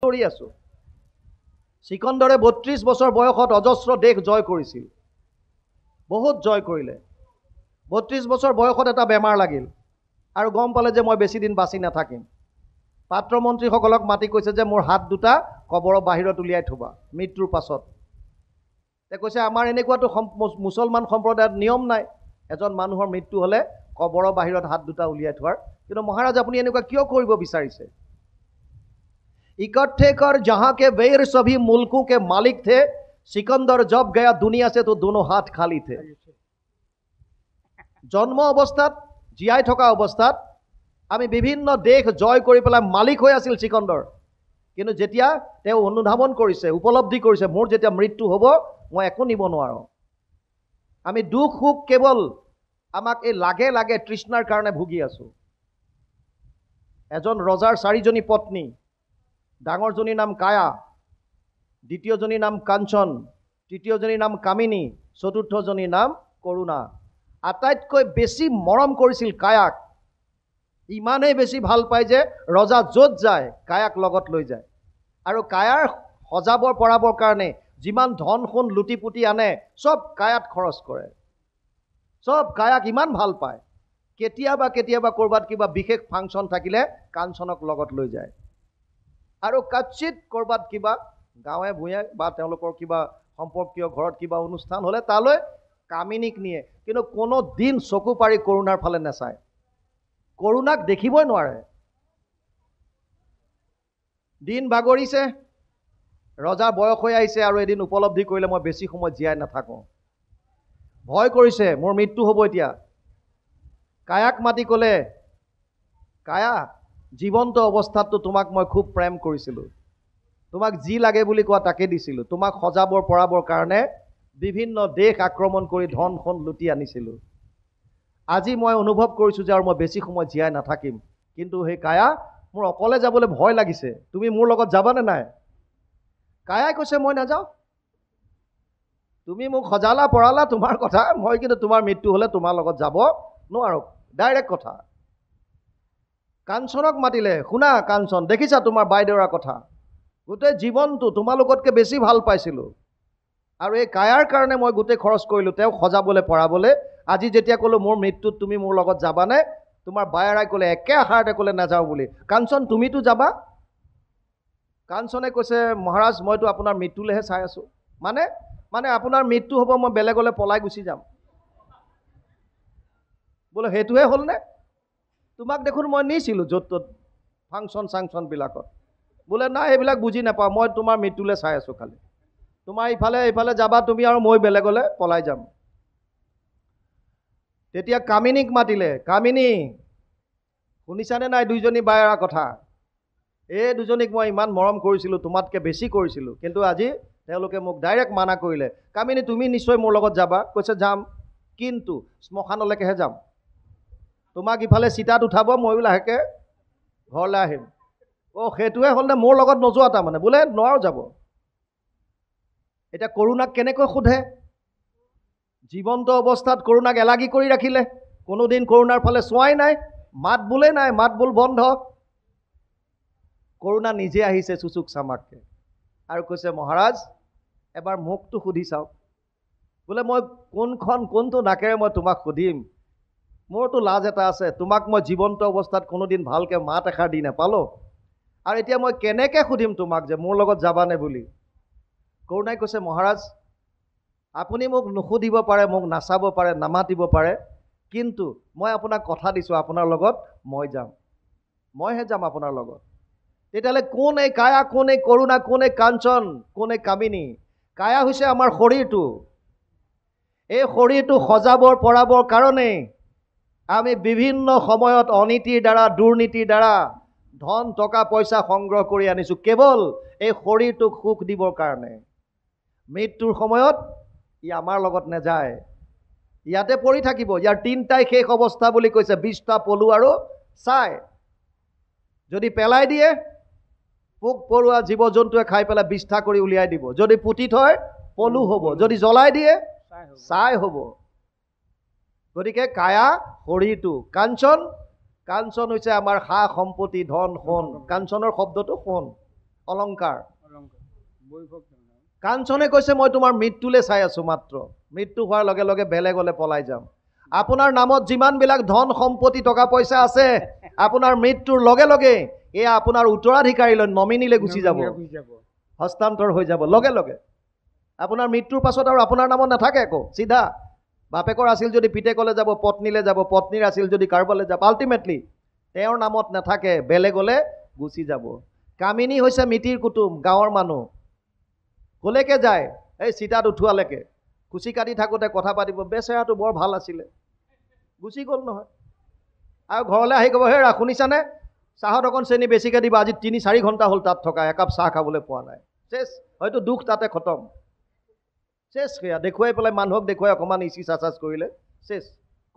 দৌৰি আছোঁ। সিকন্দৰে ৩২ বছৰ বয়সত অজস্ৰ দেশ জয় কৰিছিল, বহুত জয় কৰিলে। ৩২ বছৰ বয়সত এটা বেমাৰ লাগিল আৰু গম পালে যে মই বেছি দিন বাচি নাথাকিম। পাত্ৰ মন্ত্ৰীসকলক মাতি কৈছে যে মোৰ হাত দুটা কবৰৰ বাহিৰত উলিয়াই থবা মৃত্যুৰ পাছত। কৈছে আমাৰ এনেকুৱাতো মুছলমান সম্প্ৰদায়ত নিয়ম নাই, এজন মানুহৰ মৃত্যু হ'লে কবৰৰ বাহিৰত হাত দুটা উলিয়াই থোৱাৰ। কিন্তু মহাৰাজ আপুনি এনেকুৱা কিয় কৰিব বিচাৰিছে? इकट्ठे कर जहां के वैर सभी मुल्कों के मालिक थे, सिकंदर जब गया दुनिया से तो दोनों हाथ खाली थे। जन्म अवस्थात जीयाই থকা অৱস্থাত আমি বিভিন্ন দেশ জয় কৰি পেলাই মালিক হৈ আছিল সিকন্দৰ। কিন্তু যেতিয়া তেওঁ অনুধাৱন কৰিছে, উপলব্ধি কৰিছে মোৰ যেতিয়া মৃত্যু হ'ব মই একো নিব নোৱাৰো, আমি দুখ সুখ কেৱল আমাক এই লাগে লাগে তৃষ্ণাৰ কাৰণে ভুগি আছো। এজন ৰজাৰ 4জনী পত্নী, ডাঙৰজনীৰ নাম কায়া, দ্বিতীয়জনীৰ নাম কাঞ্চন, তৃতীয়জনীৰ নাম কামিনী, চতুৰ্থজনীৰ নাম কৰুণা। আটাইতকৈ বেছি মৰম কৰিছিল কায়াক। ইমানেই বেছি ভাল পায় যে ৰজা য'ত যায় কায়াক লগত লৈ যায়। আৰু কায়াৰ সজাবৰ পৰাবৰ কাৰণে যিমান ধন সোণ লুটি পুটি আনে চব কায়াত খৰচ কৰে। চব কায়াক ইমান ভাল পায়। কেতিয়াবা কেতিয়াবা ক'ৰবাত কিবা বিশেষ ফাংচন থাকিলে কাঞ্চনক লগত লৈ যায়। আৰু কাচিত ক'ৰবাত কিবা গাঁৱে ভূঞে বা তেওঁলোকৰ কিবা সম্পৰ্কীয় ঘৰত কিবা অনুষ্ঠান হ'লে তালৈ কামিনীক নিয়ে। কিন্তু কোনো দিন চকু পাৰি কৰুণাৰ ফালে নাচায়, কৰুণাক দেখিবই নোৱাৰে। দিন বাগৰিছে, ৰজা বয়স হৈ আহিছে আৰু এদিন উপলব্ধি কৰিলে মই বেছি সময় জীয়াই নাথাকোঁ। ভয় কৰিছে মোৰ মৃত্যু হ'ব এতিয়া। কায়াক মাতি ক'লে, কায়া জীৱন্ত অৱস্থাততো তোমাক মই খুব প্ৰেম কৰিছিলোঁ, তোমাক যি লাগে বুলি কোৱা তাকে দিছিলোঁ, তোমাক সজাবৰ পৰাবৰ কাৰণে বিভিন্ন দেশ আক্ৰমণ কৰি ধন সোণ লুটি আনিছিলোঁ। আজি মই অনুভৱ কৰিছোঁ যে আৰু মই বেছি সময় জীয়াই নাথাকিম। কিন্তু সেই কায়া মোৰ অকলে যাবলৈ ভয় লাগিছে, তুমি মোৰ লগত যাবানে নাই? কায়াই কৈছে মই নাযাওঁ, তুমি মোক সজালা পৰালা তোমাৰ কথা, মই কিন্তু তোমাৰ মৃত্যু হ'লে তোমাৰ লগত যাব নোৱাৰোঁ, ডাইৰেক্ট কথা। কাঞ্চনক মাতিলে, শুনা কাঞ্চন, দেখিছা তোমাৰ বাইদেউৰ কথা, গোটেই জীৱনটো তোমালোকতকৈ বেছি ভাল পাইছিলোঁ আৰু এই কায়াৰ কাৰণে মই গোটেই খৰচ কৰিলোঁ তেওঁক সজাবলৈ পৰাবলৈ। আজি যেতিয়া ক'লোঁ মোৰ মৃত্যুত তুমি মোৰ লগত যাবানে, তোমাৰ বায়েৰাই ক'লে একে আষাৰতে ক'লে নাযাওঁ বুলি। কাঞ্চন তুমিতো যাবা? কাঞ্চনে কৈছে মহাৰাজ মইতো আপোনাৰ মৃত্যুলৈহে চাই আছোঁ। মানে আপোনাৰ মৃত্যু হ'ব মই বেলেগলৈ পলাই গুচি যাম। বোলে সেইটোহে হ'লনে? তোমাক দেখোন মই নিছিলোঁ য'ত ত'ত ফাংচন চাংচনবিলাকত। বোলে নাই এইবিলাক বুজি নাপাওঁ, মই তোমাৰ মৃত্যুলৈ চাই আছোঁ খালি। তোমাৰ ইফালে যাবা তুমি আৰু মই বেলেগলৈ পলাই যাম। তেতিয়া কামিনীক মাতিলে, কামিনী শুনিছানে নাই দুইজনী বায়েৰাৰ কথা? এই দুজনীক মই ইমান মৰম কৰিছিলোঁ, তোমাতকৈ বেছি কৰিছিলোঁ, কিন্তু আজি তেওঁলোকে মোক ডাইৰেক্ট মানা কৰিলে। কামিনী তুমি নিশ্চয় মোৰ লগত যাবা? কৈছে যাম, কিন্তু শ্মশানলৈকেহে যাম। তোমাক ইফালে চিতাত উঠাব, ময়ো লাহেকৈ ঘৰলৈ আহিম। অ' সেইটোৱে হ'লনে? মোৰ লগত নোযোৱা তাৰমানে? বোলে নোৱাৰো যাব। এতিয়া কৰুণাক কেনেকৈ সোধে? জীৱন্ত অৱস্থাত কৰুণাক এলাগি কৰি ৰাখিলে, কোনোদিন কৰুণাৰ ফালে চোৱাই নাই, মাত বোলে নাই, মাত বোল বন্ধ। কৰুণা নিজে আহিছে চুচুক চামাককৈ আৰু কৈছে মহাৰাজ এবাৰ মোকতো সুধি চাওক। বোলে মই কোনটো নাকেৰে মই তোমাক সুধিম? মোৰতো লাজ এটা আছে, তোমাক মই জীৱন্ত অৱস্থাত কোনোদিন ভালকৈ মাত এষাৰ দি নাপালোঁ, আৰু এতিয়া মই কেনেকৈ সুধিম তোমাক যে মোৰ লগত যাবানে বুলি? কৰুণাই কৈছে মহাৰাজ আপুনি মোক নুসুধিব পাৰে, মোক নাচাব পাৰে, নামাতিব পাৰে, কিন্তু মই আপোনাক কথা দিছোঁ আপোনাৰ লগত মই যাম, মইহে যাম আপোনাৰ লগত। তেতিয়াহ'লে কোন এই কায়া, কোন এই কৰুণা, কোন এই কাঞ্চন, কোন এই কামিনী? কায়া হৈছে আমাৰ শৰীৰটো। এই শৰীৰটো সজাবৰ পৰাবৰ কাৰণেই আমি বিভিন্ন সময়ত অনীতিৰ দ্বাৰা, দুৰ্নীতিৰ দ্বাৰা ধন টকা পইচা সংগ্ৰহ কৰি আনিছোঁ, কেৱল এই শৰীৰটোক সুখ দিবৰ কাৰণে। মৃত্যুৰ সময়ত ই আমাৰ লগত নাযায়, ইয়াতে পৰি থাকিব। ইয়াৰ তিনিটাই শেষ অৱস্থা বুলি কৈছে, বিষ্ঠা, পলু আৰু ছাই। যদি পেলাই দিয়ে পোক পৰুৱা জীৱ জন্তুৱে খাই পেলাই বিষ্ঠা কৰি উলিয়াই দিব, যদি পুতি থয় পলু হ'ব, যদি জ্বলাই দিয়ে ছাই হ'ব। গতিকে কায়া শৰীৰটো, কাঞ্চন হৈছে আমাৰ সা সম্পত্তি, ধন সোণ। কাঞ্চনৰ শব্দটো সোণ, অলংকাৰ। কাঞ্চনে কৈছে মই তোমাৰ মৃত্যুলৈ চাই আছো, মাত্ৰ মৃত্যু হোৱাৰ লগে লগে বেলেগলৈ পলাই যাম। আপোনাৰ নামত যিমানবিলাক ধন সম্পত্তি টকা পইচা আছে, আপোনাৰ মৃত্যুৰ লগে লগে এয়া আপোনাৰ উত্তৰাধিকাৰীলৈ নমিনীলৈ গুচি যাব, হস্তান্তৰ হৈ যাব লগে লগে। আপোনাৰ মৃত্যুৰ পাছত আৰু আপোনাৰ নামত নাথাকে একো, চিধা বাপেকৰ আছিল যদি পিতেকলৈ যাব, পত্নীলৈ যাব, পত্নীৰ আছিল যদি কাৰোবালৈ যাব, আল্টিমেটলি তেওঁৰ নামত নাথাকে, বেলেগলৈ গুচি যাব। কামিনী হৈছে মিতিৰ কুটুম, গাঁৱৰ মানুহ, কলৈকে যায় এই চিতাত উঠোৱালৈকে, কুচি কাটি থাকোঁতে কথা পাতিব, বেচেৰাটো বৰ ভাল আছিলে, গুচি গ'ল নহয়। আৰু ঘৰলৈ আহি ক'ব, হেৰা শুনিছানে, চাহত অকণ চেনি বেছিকৈ দিবা, আজি 3-4 ঘণ্টা হ'ল তাত থকা, একাপ চাহ খাবলৈ পোৱা নাই, চেছ, হয়তো দুখ তাতে খতম, চেছ। সেয়া দেখুৱাই পেলাই মানুহক দেখুৱাই অকণমান ইচি চাচাজ কৰিলে চেছ,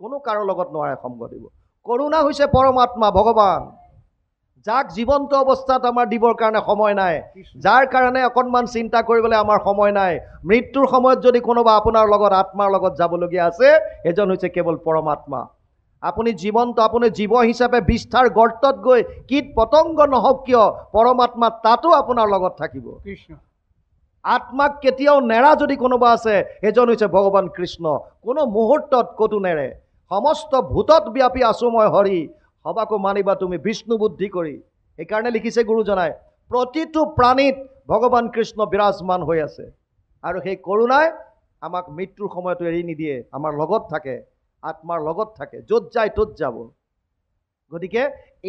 কোনো কাৰো লগত নোৱাৰে সংগ দিব। কৰোণা হৈছে পৰমাত্মা ভগৱান, যাক জীৱন্ত অৱস্থাত আমাৰ দিবৰ কাৰণে সময় নাই, যাৰ কাৰণে অকণমান চিন্তা কৰিবলৈ আমাৰ সময় নাই। মৃত্যুৰ সময়ত যদি কোনোবা আপোনাৰ লগত আত্মাৰ লগত যাবলগীয়া আছে, এজন হৈছে কেৱল পৰমাত্মা। আপুনি জীৱন্ত, আপুনি জীৱ হিচাপে বিষ্ঠাৰ গৰ্তত গৈ কীট পতংগ নহওক কিয়, পৰমাত্মা তাতো আপোনাৰ লগত থাকিব। আত্মাক কেতিয়াও নেৰা যদি কোনোবা আছে, এজন হৈছে ভগৱান কৃষ্ণ। কোনো মুহূৰ্তত ক'তো নেৰে। সমস্ত ভূতত ব্যাপী আছো মই হৰি, সবাকো মানিবা তুমি বিষ্ণু বুদ্ধি কৰি। সেইকাৰণে লিখিছে গুৰুজনাই, প্ৰতিটো প্ৰাণীত ভগৱান কৃষ্ণ বিৰাজমান হৈ আছে। আৰু সেই কৰোণাই আমাক মৃত্যুৰ সময়তো এৰি নিদিয়ে, আমাৰ লগত থাকে, আত্মাৰ লগত থাকে, য'ত যায় ত'ত যাব। গতিকে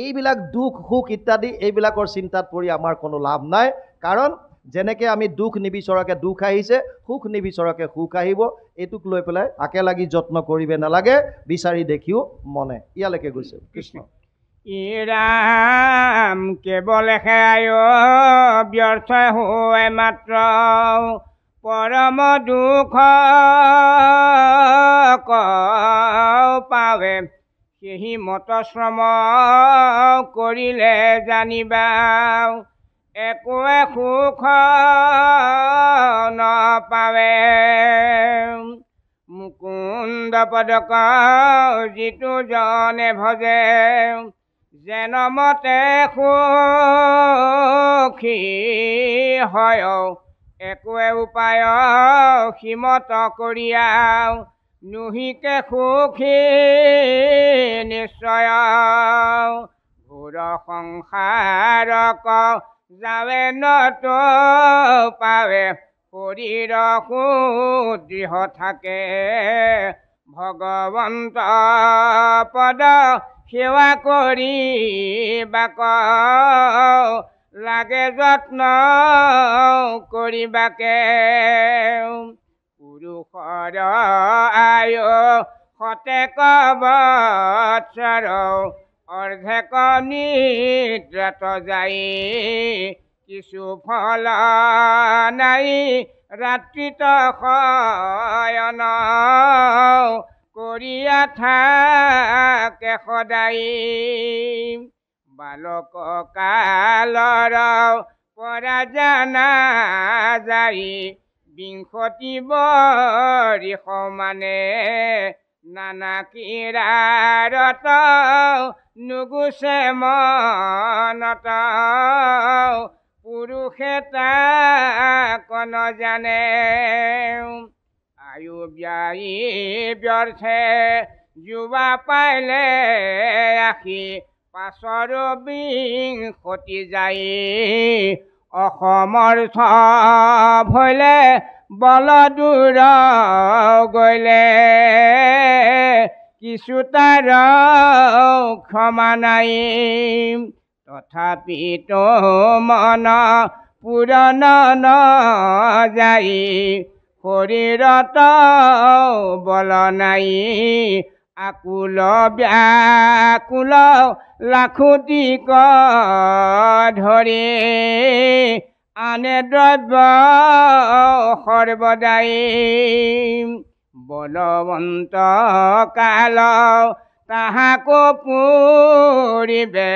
এইবিলাক দুখ সুখ ইত্যাদি এইবিলাকৰ চিন্তাত পৰি আমাৰ কোনো লাভ নাই। কাৰণ যেনেকৈ আমি দুখ নিবিচৰাকৈ দুখ আহিছে, সুখ নিবিচৰাকৈ সুখ আহিব। এইটোক লৈ পেলাই আকে লাগি যত্ন কৰিবে নালাগে, বিচাৰি দেখিও মনে। ইয়ালৈকে গৈছে কৃষ্ণ। ইৰাম কেৱল সেয়াই ব্যৰ্থ হৈ মাত্ৰ, পৰম দুখ পাৱে, সেই মত শ্ৰম কৰিলে জানিবা, একোৱে সুখ নাপাৱে। মুকুন্দ পদক যিটো জনে ভজে, যেন মতে সুখী হয়, একোৱে উপায় সীমত কৰিয়া, নুহিকে সুখী নিশ্চয়। ঘোৰ সংসাৰক যাৱে নত পাৱে, শৰীৰ সুদৃঢ় থাকে, ভগৱন্ত পদ সেৱা কৰিবাক, লাগে যত্ন কৰিবাকে। পুৰুষৰ আয়ু শতেক বৎসৰ, অৰ্ধেক নিদ্ৰাত যাই, কিছু ফল নাই ৰাত্ৰিত শয়ন, কৰিয়া থাকে সদায়। বালক কালৰ পৰা জানা যায়, বিংশতি বৰিষ মানে, নানা কিৰাৰত নুগুচে মনত, পুৰুষে তাক নজানে। আয়ু ব্যয়ী ব্যৰ্থে যুৱা পাইলে আশী, পাছৰ বিংশতি যায়, অসমৰ্থ ভৈলে বল দূৰ গলে, কিছু তাৰ ক্ষমা নাই। তথাপিতো মন পূৰণ নাযায়, শৰীৰত বল নাই, আকুল ব্যাকুল লাখুটিক ধৰি, আনে দ্ৰব্য সৰ্বদাই। বলৱন্ত কাল তাহাকো পুৰিবে,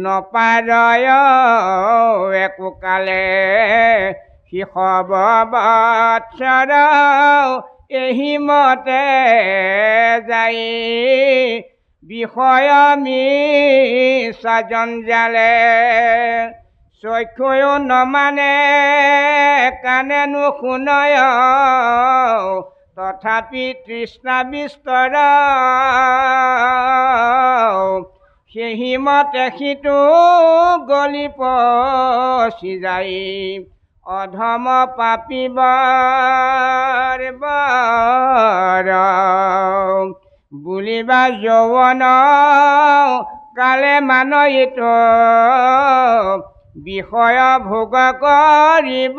নপাৰয় একো কালে, শিশব বৎসৰ এহি মতে যাই, বিষয় মিছা জঞ্জালে, চক্ষুও নমানে কাণে নুশুনয় তথাপি তৃষ্ণা বিস্তৰ সেহি মতে সিটো গলি পচি যাই অধম পাপিবৰ বৰ বুলিবা যৌৱন কালে মানয়িত বিষয় ভোগ কৰিব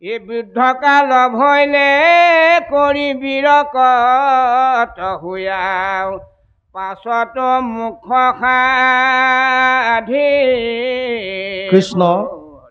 এই বৃদ্ধকাল ভৈলে কৰি বিৰকত হুয়াও পাছত মুখ সাধি কৃষ্ণ